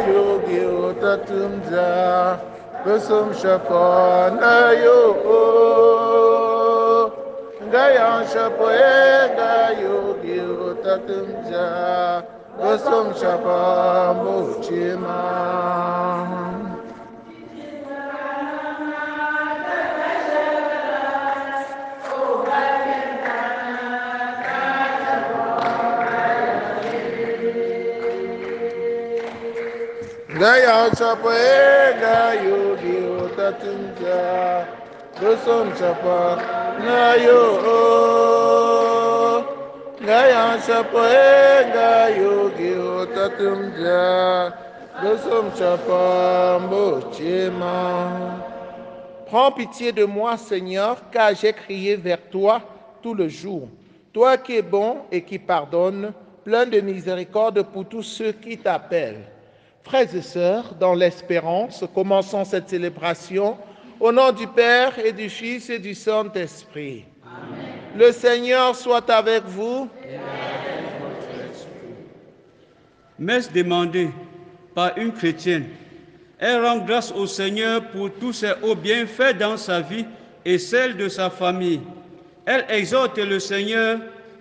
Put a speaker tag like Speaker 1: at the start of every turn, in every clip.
Speaker 1: yogi utatumja kusum shapana yo Gaya shapoenga yogi utatumja kusum shapamu chima Gaya chapoenga yogi utatumja kusum shapana yo Gaya chapoenga yogi utatumja kusum shapambo chima. Prends pitié de moi, Seigneur, car j'ai crié vers toi tout le jour. Toi qui es bon et qui pardonne, plein de miséricorde pour tous ceux qui t'appellent. Frères et sœurs, dans l'espérance, commençons cette célébration au nom du Père et du Fils et du Saint-Esprit. Le Seigneur soit avec vous.
Speaker 2: Messe demandée par une chrétienne. Elle rend grâce au Seigneur pour tous ses hauts bienfaits dans sa vie et celle de sa famille. Elle exhorte le Seigneur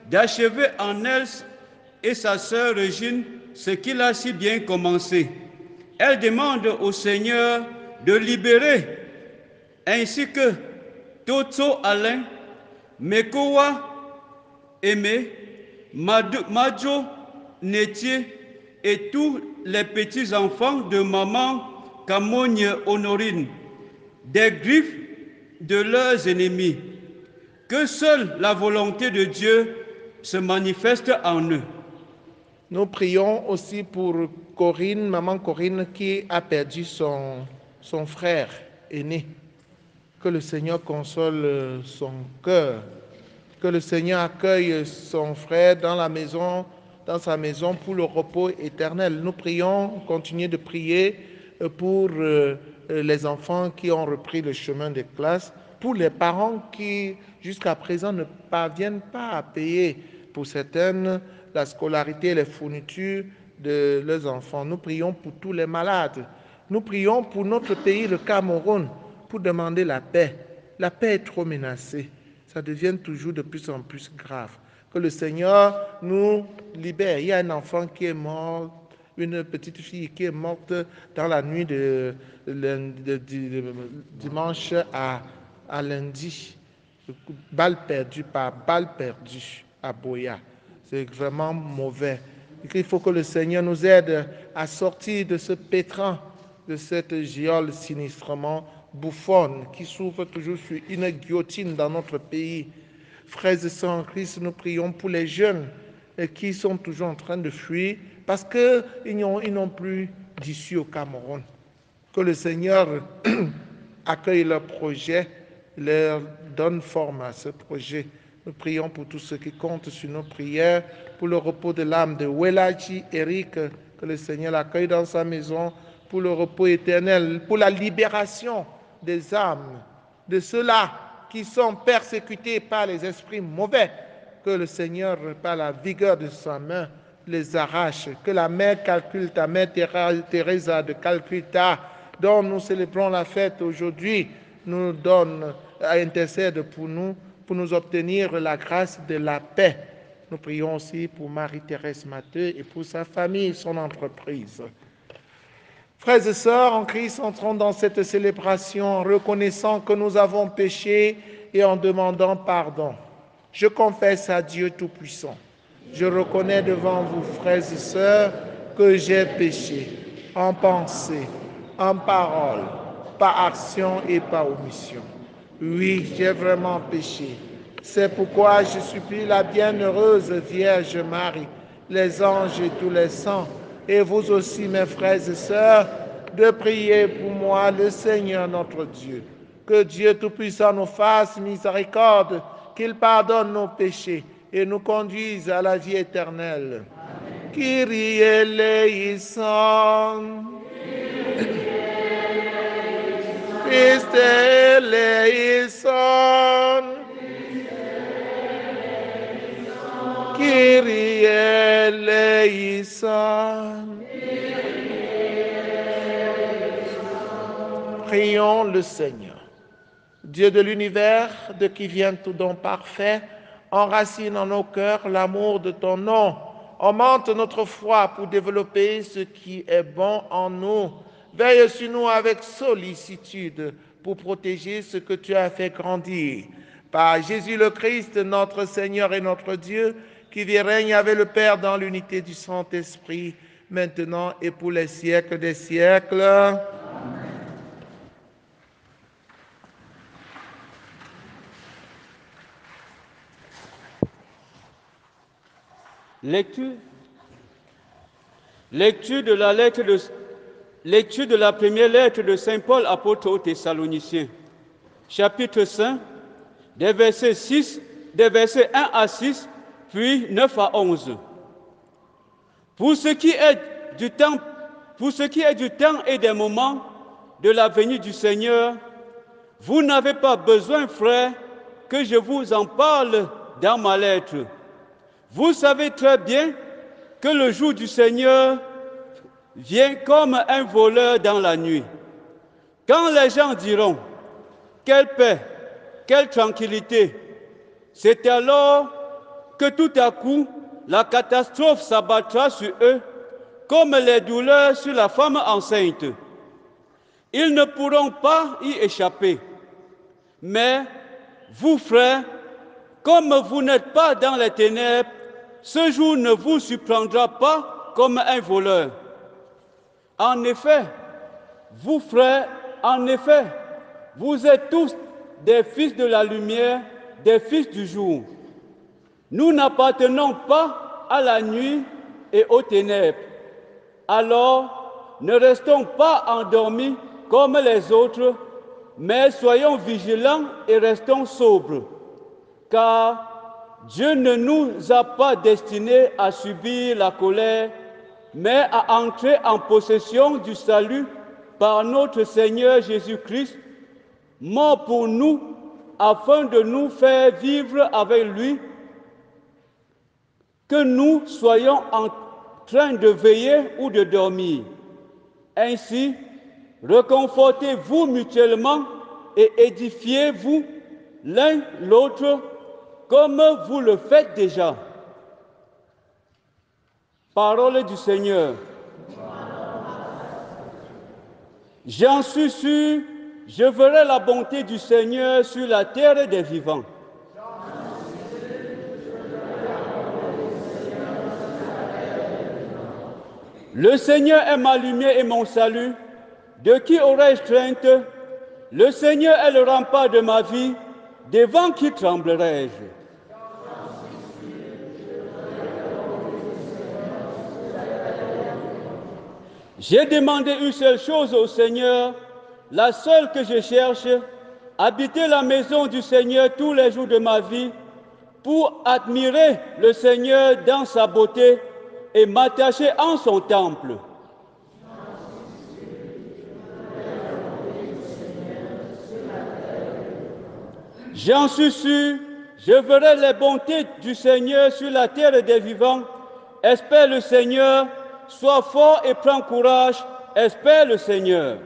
Speaker 2: d'achever en elle et sa sœur Régine ce qu'il a si bien commencé. Elle demande au Seigneur de libérer, ainsi que Toto Alain, Mekowa Aimé, Madjo Netier et tous les petits-enfants de maman Camogne Honorine, des griffes de leurs ennemis. Que seule la volonté de Dieu se manifeste en eux.
Speaker 1: Nous prions aussi pour Corinne, maman Corinne, qui a perdu son frère aîné. Que le Seigneur console son cœur. Que le Seigneur accueille son frère dans sa maison pour le repos éternel. Nous prions, continuez de prier pour les enfants qui ont repris le chemin des classes, pour les parents qui, jusqu'à présent, ne parviennent pas à payer pour certaines la scolarité et les fournitures de leurs enfants. Nous prions pour tous les malades. Nous prions pour notre pays, le Cameroun, pour demander la paix. La paix est trop menacée. Ça devient toujours de plus en plus grave. Que le Seigneur nous libère. Il y a un enfant qui est mort, une petite fille qui est morte dans la nuit de dimanche à lundi. Balle perdue à Boya. C'est vraiment mauvais. Il faut que le Seigneur nous aide à sortir de ce pétrin, de cette géole sinistrement bouffonne qui s'ouvre toujours sur une guillotine dans notre pays. Frères et sœurs en Christ, nous prions pour les jeunes qui sont toujours en train de fuir parce qu'ils n'ont plus d'issue au Cameroun. Que le Seigneur accueille leur projet, leur donne forme à ce projet. Nous prions pour tous ceux qui comptent sur nos prières, pour le repos de l'âme de Welaji Eric, que le Seigneur l'accueille dans sa maison, pour le repos éternel, pour la libération des âmes, de ceux-là qui sont persécutés par les esprits mauvais, que le Seigneur, par la vigueur de sa main, les arrache, que la mère Calcutta, mère Teresa de Calcutta, dont nous célébrons la fête aujourd'hui, nous donne, intercède pour nous obtenir la grâce de la paix. Nous prions aussi pour Marie-Thérèse Matteux et pour sa famille, son entreprise. Frères et sœurs, en Christ, entrons dans cette célébration en reconnaissant que nous avons péché et en demandant pardon. Je confesse à Dieu Tout-Puissant. Je reconnais devant vous, frères et sœurs, que j'ai péché en pensée, en parole, par action et par omission. Oui, j'ai vraiment péché. C'est pourquoi je supplie la bienheureuse Vierge Marie, les anges et tous les saints, et vous aussi, mes frères et sœurs, de prier pour moi le Seigneur notre Dieu. Que Dieu Tout-Puissant nous fasse miséricorde, qu'il pardonne nos péchés et nous conduise à la vie éternelle. Amen. Kyrie eleison. Christe eleison. Kyrie eleison. prions le Seigneur. Dieu de l'univers, de qui vient tout don parfait, enracine en nos cœurs l'amour de ton nom. Augmente notre foi pour développer ce qui est bon en nous. Veille sur nous avec sollicitude pour protéger ce que tu as fait grandir. Par Jésus le Christ, notre Seigneur et notre Dieu, qui vit et règne avec le Père dans l'unité du Saint-Esprit, maintenant et pour les siècles des siècles.
Speaker 2: Lecture de la première lettre de Saint Paul, apôtre aux Thessaloniciens, chapitre 5, des versets 1 à 6, puis 9 à 11. Pour ce qui est du temps et des moments de la venue du Seigneur, vous n'avez pas besoin, frères, que je vous en parle dans ma lettre. Vous savez très bien que le jour du Seigneur vient comme un voleur dans la nuit. Quand les gens diront « Quelle paix, quelle tranquillité », c'est alors que tout à coup, la catastrophe s'abattra sur eux comme les douleurs sur la femme enceinte. Ils ne pourront pas y échapper. Mais vous, frères, comme vous n'êtes pas dans les ténèbres, ce jour ne vous surprendra pas comme un voleur. En effet, vous, frères, vous êtes tous des fils de la lumière, des fils du jour. Nous n'appartenons pas à la nuit et aux ténèbres. Alors, ne restons pas endormis comme les autres, mais soyons vigilants et restons sobres, car Dieu ne nous a pas destinés à subir la colère, mais à entrer en possession du salut par notre Seigneur Jésus-Christ, mort pour nous, afin de nous faire vivre avec lui, que nous soyons en train de veiller ou de dormir. Ainsi, réconfortez-vous mutuellement et édifiez-vous l'un l'autre comme vous le faites déjà. Parole du Seigneur. J'en suis sûr, je verrai la bonté du Seigneur sur la terre des vivants. Le Seigneur est ma lumière et mon salut. De qui aurais-je crainte? Le Seigneur est le rempart de ma vie. Devant qui tremblerai-je? J'ai demandé une seule chose au Seigneur, la seule que je cherche, habiter la maison du Seigneur tous les jours de ma vie, pour admirer le Seigneur dans sa beauté et m'attacher en son temple. J'en suis sûr, je verrai les bontés du Seigneur sur la terre des vivants. Espère le Seigneur, sois fort et prends courage, espère le Seigneur.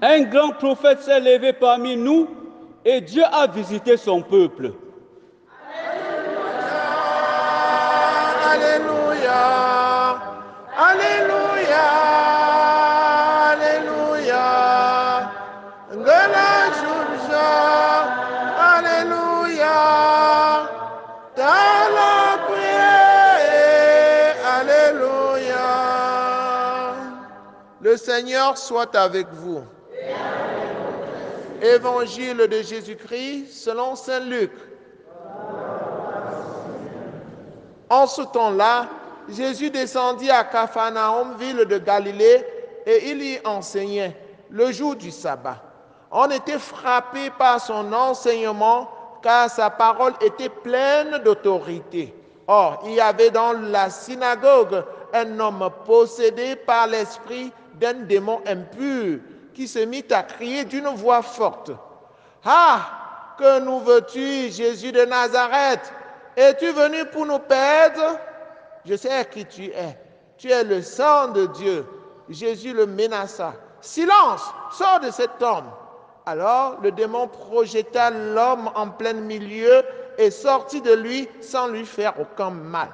Speaker 2: Un grand prophète s'est levé parmi nous et Dieu a visité son peuple.
Speaker 1: Alléluia, Alléluia, Alléluia, Alléluia, Alléluia, dans la prière, Alléluia. Le Seigneur soit avec vous. Évangile de Jésus-Christ selon saint Luc. En ce temps-là, Jésus descendit à Capharnaüm, ville de Galilée, et il y enseignait le jour du sabbat. On était frappé par son enseignement, car sa parole était pleine d'autorité. Or, il y avait dans la synagogue un homme possédé par l'esprit d'un démon impur, qui se mit à crier d'une voix forte. « Ah, que nous veux-tu, Jésus de Nazareth? Es-tu venu pour nous perdre? Je sais qui tu es. Tu es le Saint de Dieu. » Jésus le menaça. « Silence, sors de cet homme. » Alors le démon projeta l'homme en plein milieu et sortit de lui sans lui faire aucun mal.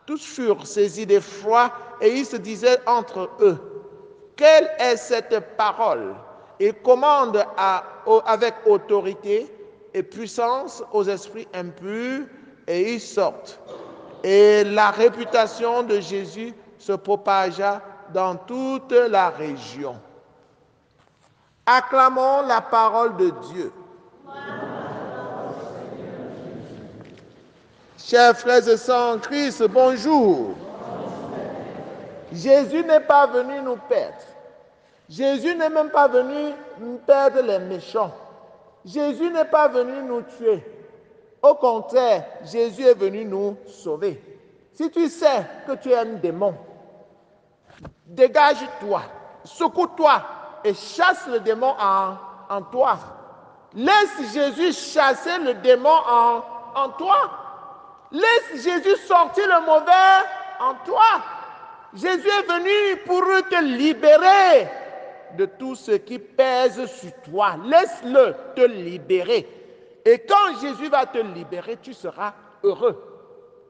Speaker 1: Tous furent saisis d'effroi et ils se disaient entre eux, « Quelle est cette parole ?» Il commande avec autorité et puissance aux esprits impurs et ils sortent. Et la réputation de Jésus se propagea dans toute la région. Acclamons la parole de Dieu. Chers frères et sœurs en Christ, bonjour. Jésus n'est pas venu nous perdre. Jésus n'est même pas venu perdre les méchants. Jésus n'est pas venu nous tuer. Au contraire, Jésus est venu nous sauver. Si tu sais que tu es un démon, dégage-toi, secoue-toi et chasse le démon en toi. Laisse Jésus chasser le démon en toi. Laisse Jésus sortir le mauvais en toi. Jésus est venu pour te libérer de tout ce qui pèse sur toi. Laisse-le te libérer. Et quand Jésus va te libérer, tu seras heureux.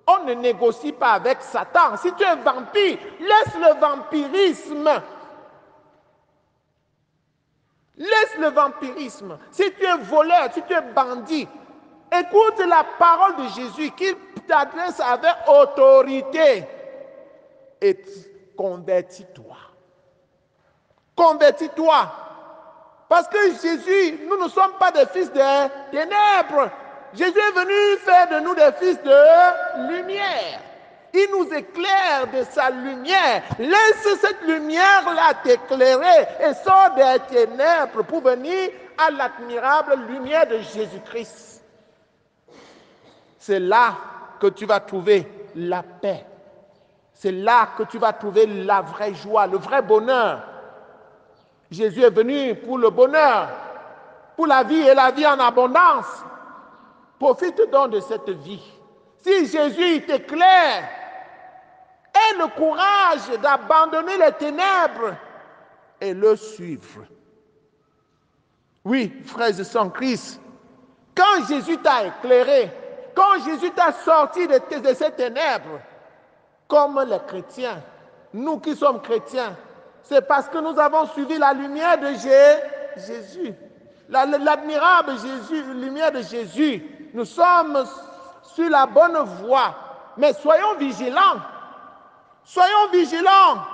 Speaker 1: On ne négocie pas avec Satan. Si tu es vampire, laisse le vampirisme. Laisse le vampirisme. Si tu es voleur, si tu es bandit, écoute la parole de Jésus qui t'adresse avec autorité et convertis-toi. Convertis-toi. Parce que Jésus, nous ne sommes pas des fils de ténèbres. Jésus est venu faire de nous des fils de lumière. Il nous éclaire de sa lumière. Laisse cette lumière-là t'éclairer et sors des ténèbres pour venir à l'admirable lumière de Jésus-Christ. C'est là que tu vas trouver la paix. C'est là que tu vas trouver la vraie joie, le vrai bonheur. Jésus est venu pour le bonheur, pour la vie et la vie en abondance. Profite donc de cette vie. Si Jésus t'éclaire, aie le courage d'abandonner les ténèbres et le suivre. Oui, frères et sœurs en Christ, quand Jésus t'a éclairé, quand Jésus t'a sorti de ces ténèbres, comme les chrétiens, nous qui sommes chrétiens, c'est parce que nous avons suivi la lumière de Jésus, l'admirable lumière de Jésus. Nous sommes sur la bonne voie, mais soyons vigilants. Soyons vigilants.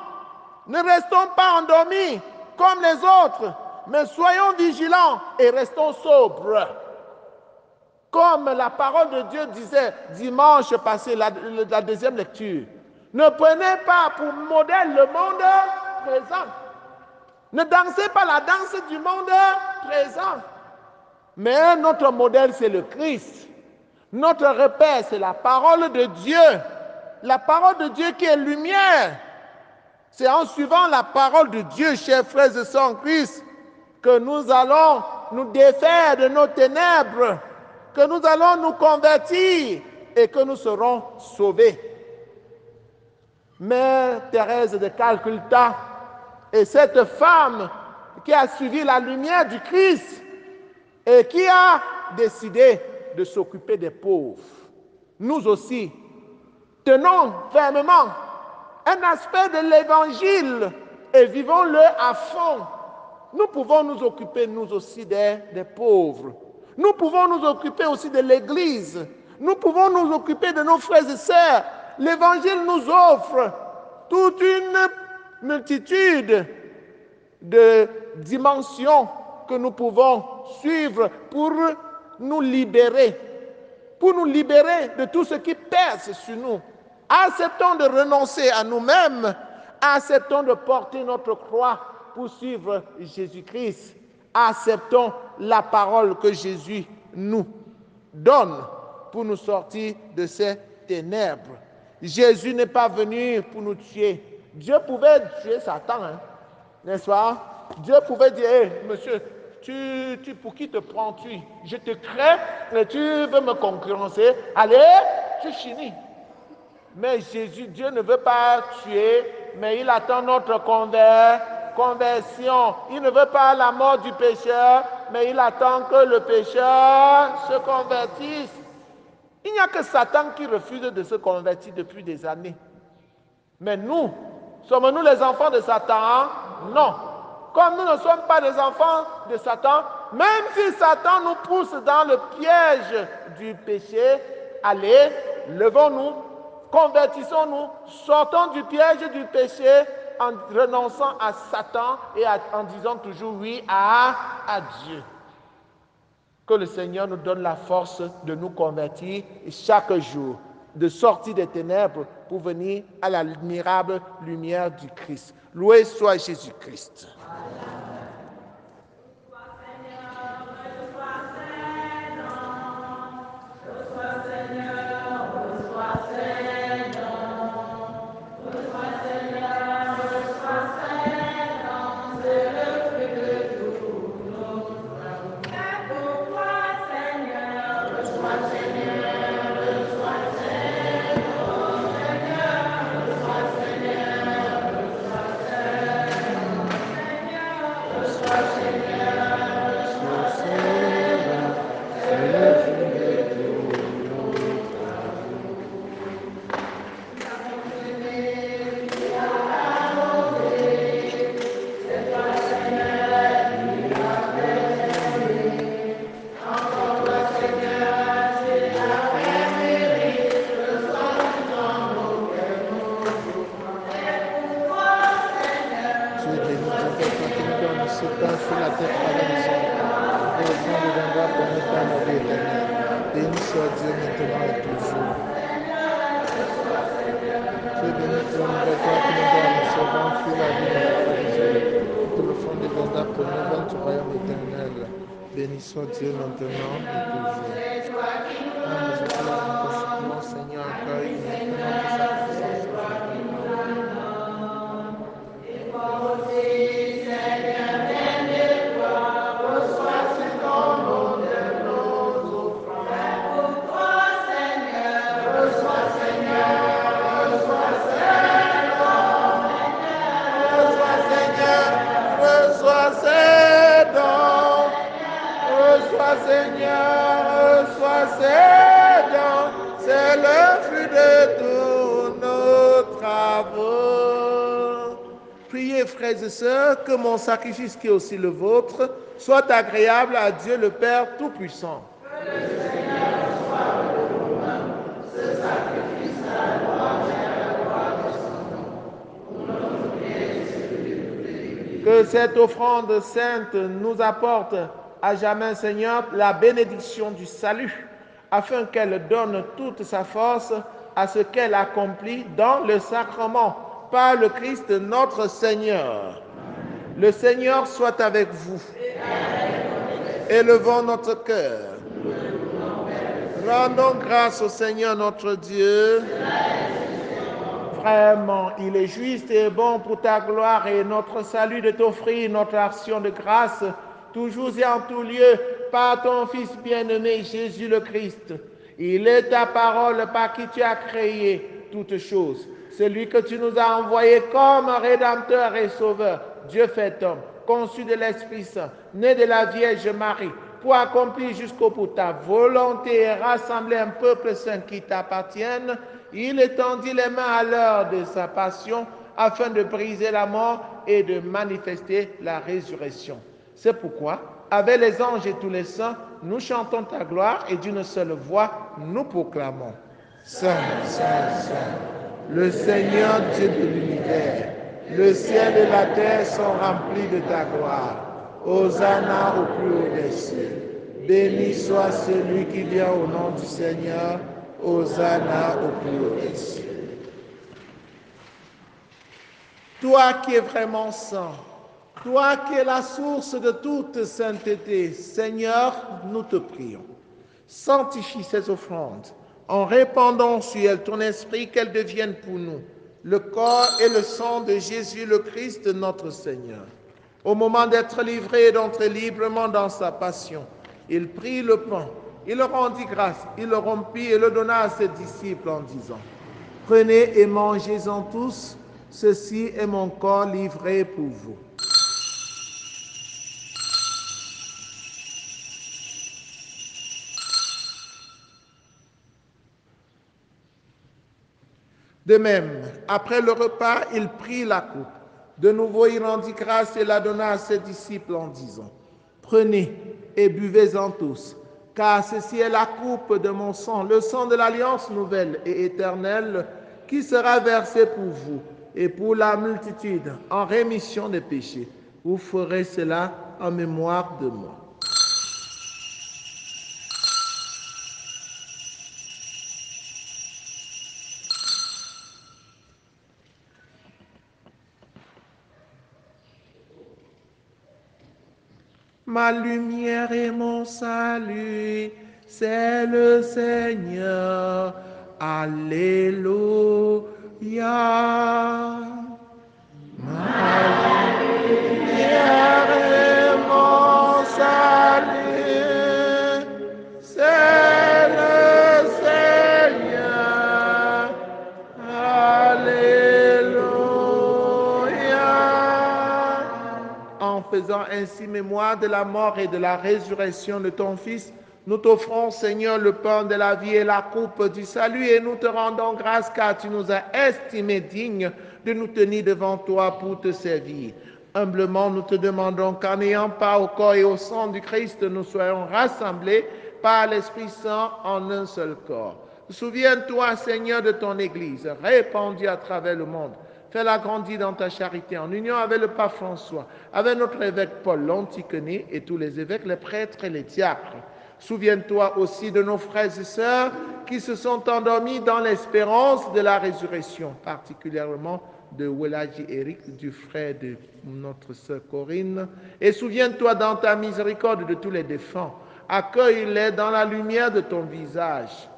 Speaker 1: Ne restons pas endormis comme les autres, mais soyons vigilants et restons sobres. Comme la parole de Dieu disait dimanche passé, la deuxième lecture. Ne prenez pas pour modèle le monde présent. Ne dansez pas la danse du monde présent. Mais notre modèle, c'est le Christ. Notre repère, c'est la parole de Dieu. La parole de Dieu qui est lumière. C'est en suivant la parole de Dieu, chers frères et sœurs en Christ, que nous allons nous défaire de nos ténèbres, que nous allons nous convertir et que nous serons sauvés. Mère Thérèse de Calcutta est cette femme qui a suivi la lumière du Christ et qui a décidé de s'occuper des pauvres. Nous aussi, tenons fermement un aspect de l'évangile et vivons-le à fond. Nous pouvons nous occuper, nous aussi, des pauvres. Nous pouvons nous occuper aussi de l'Église. Nous pouvons nous occuper de nos frères et sœurs. L'Évangile nous offre toute une multitude de dimensions que nous pouvons suivre pour nous libérer de tout ce qui pèse sur nous. Acceptons de renoncer à nous-mêmes, acceptons de porter notre croix pour suivre Jésus-Christ. Acceptons la parole que Jésus nous donne pour nous sortir de ces ténèbres. Jésus n'est pas venu pour nous tuer. Dieu pouvait tuer Satan, n'est-ce pas? Dieu pouvait dire, hey, monsieur, pour qui te prends-tu? Je te crains et tu veux me concurrencer. Allez, tu finis. Mais Jésus, Dieu ne veut pas tuer, mais il attend notre conversion. Il ne veut pas la mort du pécheur, mais il attend que le pécheur se convertisse. Il n'y a que Satan qui refuse de se convertir depuis des années. Mais nous, sommes-nous les enfants de Satan? Non. Comme nous ne sommes pas des enfants de Satan, même si Satan nous pousse dans le piège du péché, allez, levons-nous, convertissons-nous, sortons du piège du péché en renonçant à Satan et en disant toujours oui à Dieu. Que le Seigneur nous donne la force de nous convertir chaque jour, de sortir des ténèbres pour venir à la admirable lumière du Christ. Loué soit Jésus-Christ. Béni soit Dieu maintenant et toujours. Mon Seigneur, accueille maintenant sa présence aujourd'hui. Seigneur, sois aidant, c'est le fruit de tous nos travaux. Priez, frères et sœurs, que mon sacrifice qui est aussi le vôtre soit agréable à Dieu le Père Tout-Puissant. Que le Seigneur reçoive de nous-mêmes ce sacrifice à la gloire et à la gloire de son nom, pour notre bien et celui de toute l'Église. Que cette offrande sainte nous apporte à jamais, Seigneur, la bénédiction du salut, afin qu'elle donne toute sa force à ce qu'elle accomplit dans le sacrement, par le Christ notre Seigneur. Le Seigneur soit avec vous. Élevons notre cœur. Rendons grâce au Seigneur notre Dieu. Vraiment, il est juste et bon pour ta gloire et notre salut de t'offrir notre action de grâce, toujours et en tout lieu, par ton Fils bien-aimé Jésus le Christ. Il est ta parole par qui tu as créé toutes choses. Celui que tu nous as envoyé comme Rédempteur et Sauveur, Dieu fait homme, conçu de l'Esprit Saint, né de la Vierge Marie, pour accomplir jusqu'au bout ta volonté et rassembler un peuple saint qui t'appartienne. Il étendit les mains à l'heure de sa passion, afin de briser la mort et de manifester la résurrection. C'est pourquoi, avec les anges et tous les saints, nous chantons ta gloire et d'une seule voix, nous proclamons. Saint, Saint, Saint, le Seigneur Dieu de l'univers, le ciel et la terre sont remplis de ta gloire. Hosanna au plus haut des cieux. Béni soit celui qui vient au nom du Seigneur. Hosanna au plus haut des cieux. Toi qui es vraiment saint, toi qui es la source de toute sainteté, Seigneur, nous te prions. Sanctifie ces offrandes en répandant sur elles ton esprit, qu'elles deviennent pour nous le corps et le sang de Jésus le Christ, notre Seigneur. Au moment d'être livré et d'entrer librement dans sa passion, il prit le pain, il le rendit grâce, il le rompit et le donna à ses disciples en disant, « Prenez et mangez-en tous, ceci est mon corps livré pour vous. » De même, après le repas, il prit la coupe. De nouveau, il rendit grâce et la donna à ses disciples en disant, « Prenez et buvez-en tous, car ceci est la coupe de mon sang, le sang de l'alliance nouvelle et éternelle, qui sera versé pour vous et pour la multitude en rémission des péchés. Vous ferez cela en mémoire de moi. » Ma lumière et mon salut, c'est le Seigneur. Alléluia. Ma lumière et mon salut, c'est le Seigneur. Alléluia. En faisant ainsi mémoire de la mort et de la résurrection de ton Fils, nous t'offrons, Seigneur, le pain de la vie et la coupe du salut, et nous te rendons grâce car tu nous as estimés dignes de nous tenir devant toi pour te servir. Humblement, nous te demandons qu'en n'ayant pas au corps et au sang du Christ, nous soyons rassemblés par l'Esprit Saint en un seul corps. Souviens-toi, Seigneur, de ton Église, répandue à travers le monde. Fais-la grandir dans ta charité, en union avec le pape François, avec notre évêque Paul l'Antiquené et tous les évêques, les prêtres et les diacres. Souviens-toi aussi de nos frères et sœurs qui se sont endormis dans l'espérance de la résurrection, particulièrement de Welaji Eric, du frère de notre sœur Corinne. Et souviens-toi dans ta miséricorde de tous les défunts. Accueille-les dans la lumière de ton visage.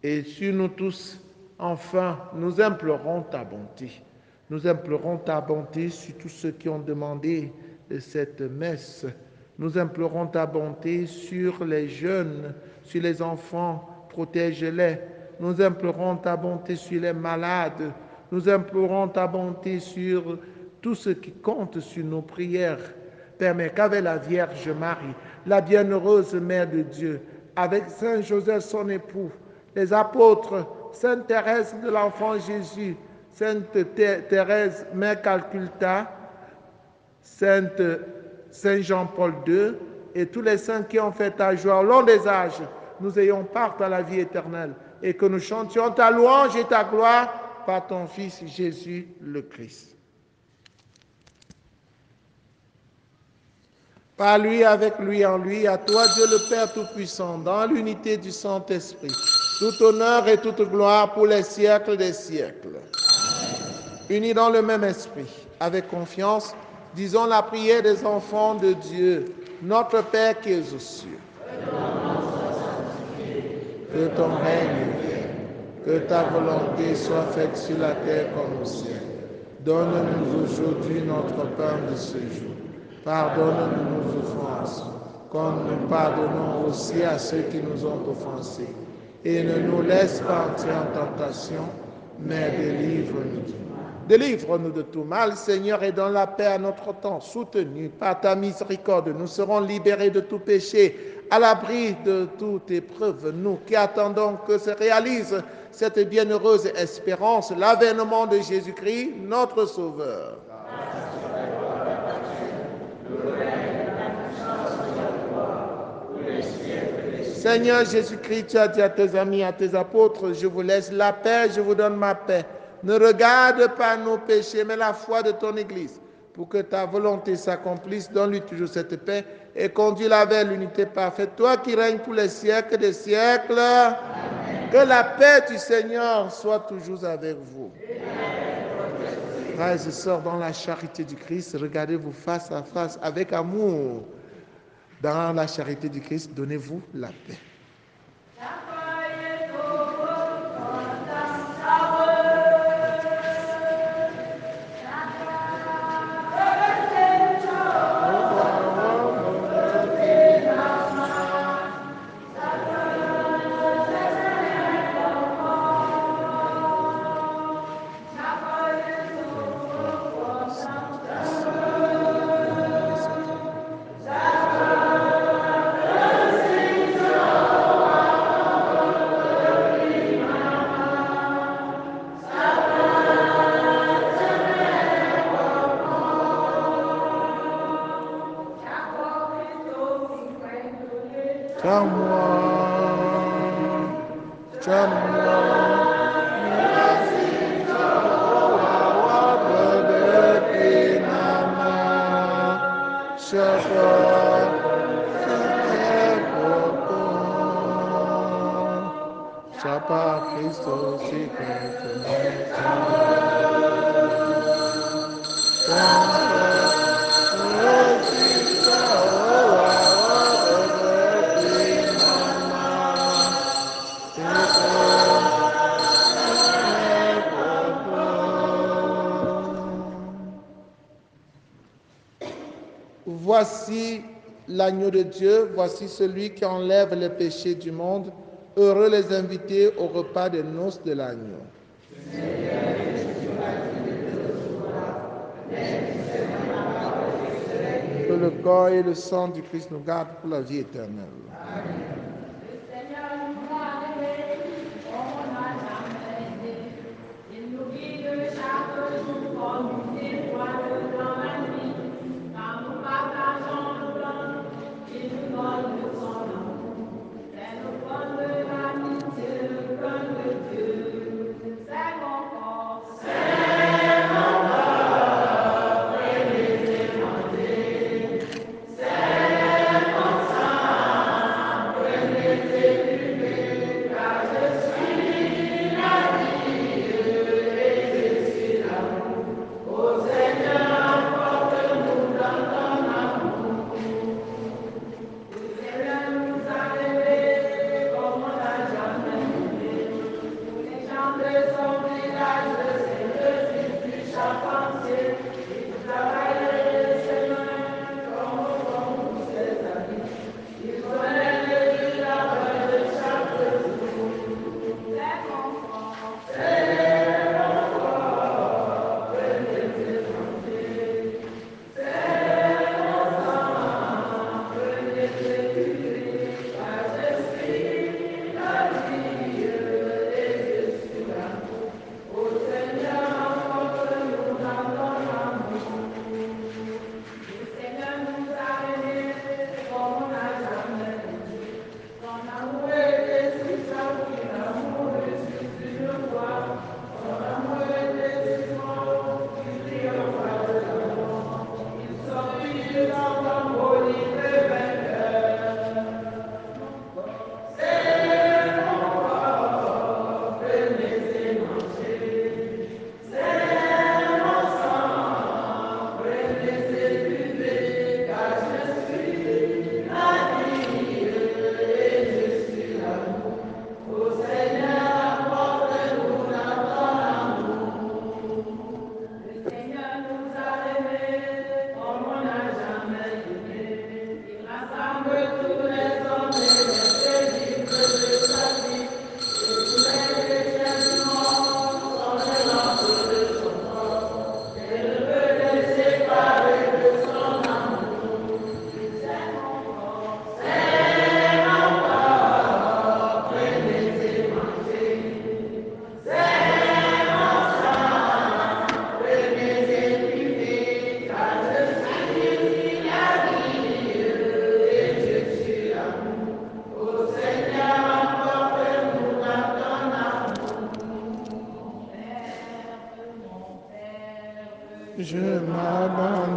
Speaker 1: Et sur nous tous, enfin, nous implorons ta bonté. Nous implorons ta bonté sur tous ceux qui ont demandé cette messe. Nous implorons ta bonté sur les jeunes, sur les enfants, protège-les. Nous implorons ta bonté sur les malades. Nous implorons ta bonté sur tous ceux qui comptent sur nos prières. Permets qu'avec la Vierge Marie, la bienheureuse Mère de Dieu, avec Saint Joseph son époux, les apôtres, Sainte Thérèse de l'Enfant Jésus, Sainte Thérèse, Mère Calcutta, Saint Jean-Paul II et tous les saints qui ont fait ta joie au long des âges, nous ayons part à la vie éternelle et que nous chantions ta louange et ta gloire par ton Fils Jésus le Christ. Par lui, avec lui, en lui, à toi Dieu le Père Tout-Puissant, dans l'unité du Saint-Esprit, tout honneur et toute gloire pour les siècles des siècles. Unis dans le même esprit, avec confiance, disons la prière des enfants de Dieu, notre Père qui es aux cieux. Que ton règne vienne, que ta volonté soit faite sur la terre comme au ciel. Donne-nous aujourd'hui notre pain de ce jour. Pardonne-nous nos offenses, comme nous pardonnons aussi à ceux qui nous ont offensés. Et ne nous laisse pas entrer en tentation, mais délivre-nous du mal. Délivre-nous de tout mal, Seigneur, et donne la paix à notre temps. Soutenus par ta miséricorde, nous serons libérés de tout péché, à l'abri de toute épreuve, nous qui attendons que se réalise cette bienheureuse espérance, l'avènement de Jésus-Christ, notre Sauveur. Seigneur Jésus-Christ, tu as dit à tes amis, à tes apôtres, je vous laisse la paix, je vous donne ma paix. Ne regarde pas nos péchés, mais la foi de ton Église. pour que ta volonté s'accomplisse. Donne-lui toujours cette paix et conduis-la vers l'unité parfaite. Toi qui règnes pour les siècles des siècles, que la paix du Seigneur soit toujours avec vous. Frères et sœurs, dans la charité du Christ, regardez-vous face à face avec amour. Dans la charité du Christ, donnez-vous la paix. Voici l'agneau de Dieu, voici celui qui enlève les péchés du monde. Heureux les invités au repas des noces de l'agneau. Que le corps et le sang du Christ nous gardent pour la vie éternelle. Je m'abandonne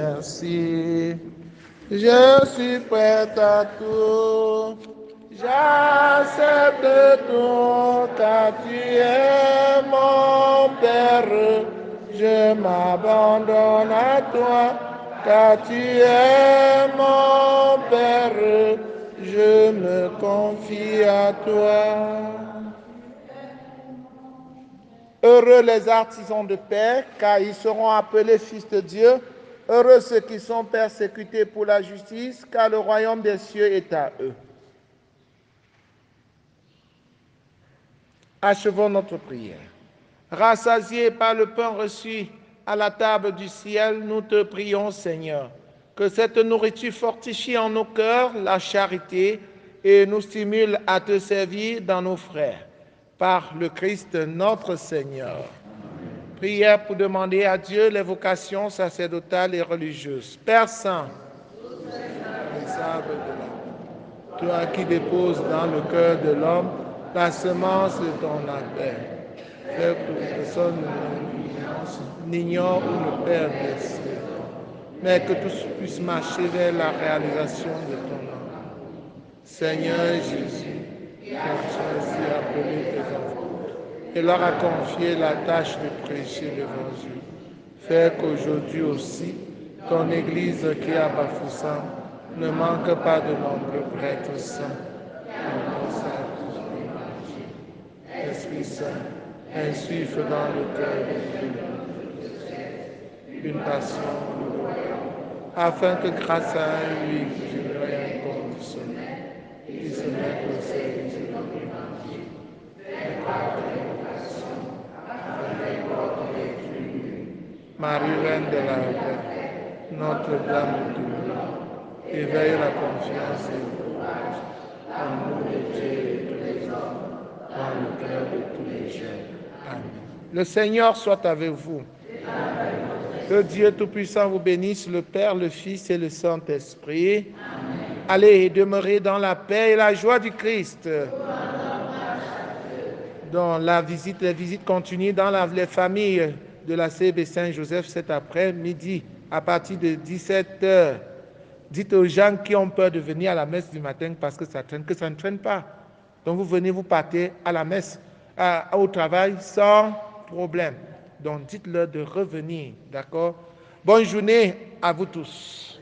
Speaker 1: merci. Je suis prête à tout. J'accepte tout car tu es mon Père. Je m'abandonne à toi car tu es mon Père. Je me confie à toi. Heureux les artisans de paix, car ils seront appelés fils de Dieu. Heureux ceux qui sont persécutés pour la justice, car le royaume des cieux est à eux. Achevons notre prière. Rassasiés par le pain reçu à la table du ciel, nous te prions, Seigneur, que cette nourriture fortifie en nos cœurs la charité et nous stimule à te servir dans nos frères. Par le Christ notre Seigneur. Prière pour demander à Dieu les vocations sacerdotales et religieuses. Père Saint, toi qui déposes dans le cœur de l'homme la semence de ton appel, fais que personne n'ignore où le Père des cieux, mais que tous puissent marcher vers la réalisation de ton nom. Seigneur Jésus, tu as aussi appelé tes enfants et leur a confié la tâche de prêcher l'Évangile. Fais qu'aujourd'hui aussi, ton Église qui est à Bafoussam ne manque pas de nombreux prêtres saints. Esprit Saint, insuffle dans le cœur de Dieu une passion afin que grâce à lui qui est inconditionnel, il se mette au service de l'Évangile. Marie, Reine de la paix, Notre-Dame du Nord, éveille la confiance et le courage en nous de Dieu et tous les hommes, dans le cœur de tous les jeunes. Amen. Le Seigneur soit avec vous. Que Dieu Tout-Puissant vous bénisse, le Père, le Fils et le Saint-Esprit. Allez demeurer dans la paix et la joie du Christ. Dans les visites continuent dans les familles de la CB Saint-Joseph cet après-midi à partir de 17h. Dites aux gens qui ont peur de venir à la messe du matin parce que ça traîne, que ça ne traîne pas. Donc vous venez, vous partez à la messe, au travail sans problème. Donc dites-leur de revenir, d'accord? Bonne journée à vous tous.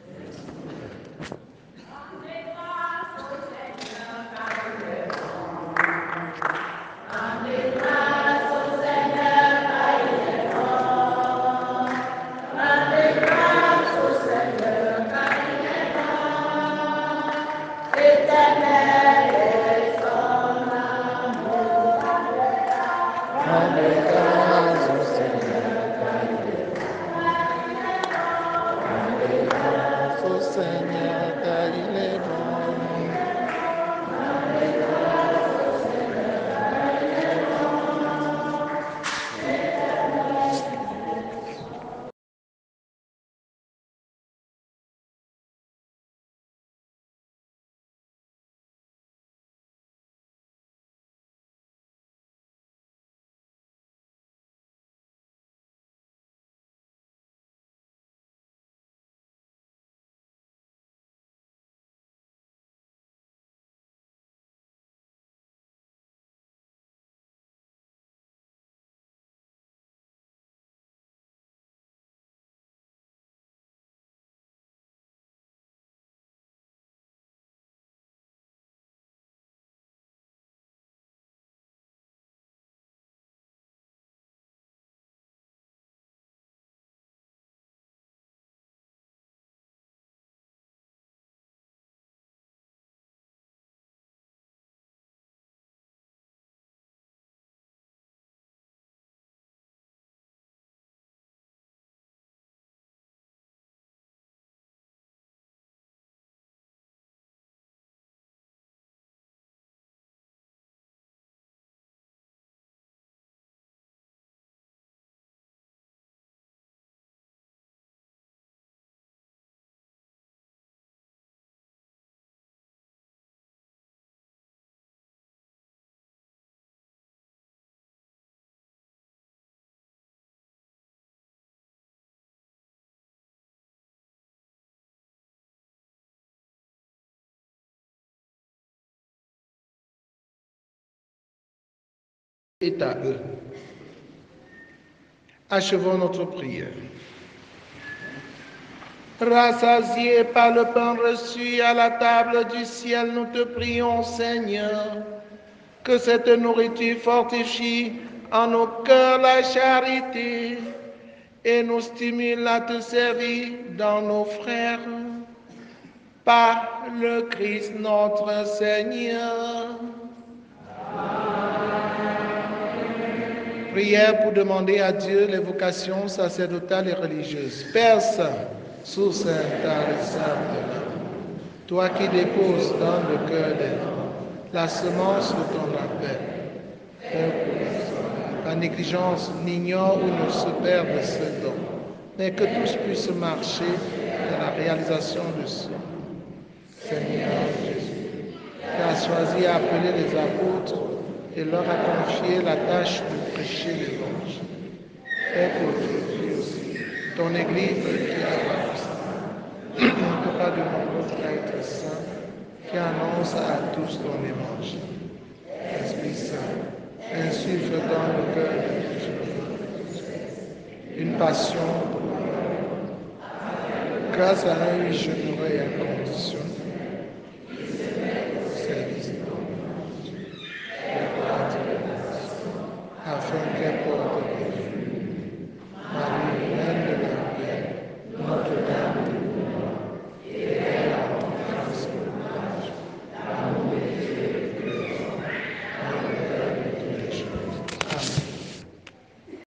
Speaker 1: est à eux. Achevons notre prière. Rassasiés par le pain reçu à la table du ciel, nous te prions, Seigneur, que cette nourriture fortifie en nos cœurs la charité et nous stimule à te servir dans nos frères. Par le Christ notre Seigneur. Prière pour demander à Dieu les vocations sacerdotales et religieuses. Père Saint, source intarissable de l'âme, toi qui déposes dans le cœur des hommes la semence de ton appel, la négligence n'ignore ou ne se perd de ce don, mais que tous puissent marcher dans la réalisation de ce. Seigneur Jésus, qui a choisi à appeler les apôtres et leur a confié la tâche de prêcher l'évangile. Fais qu'aujourd'hui aussi, ton Église qui a ne pas de nombreux prêtres saints qui annoncent à tous ton évangile. Esprit Saint, insuffle dans le cœur de tous une passion pour grâce à un jeûneur et inconditionnel.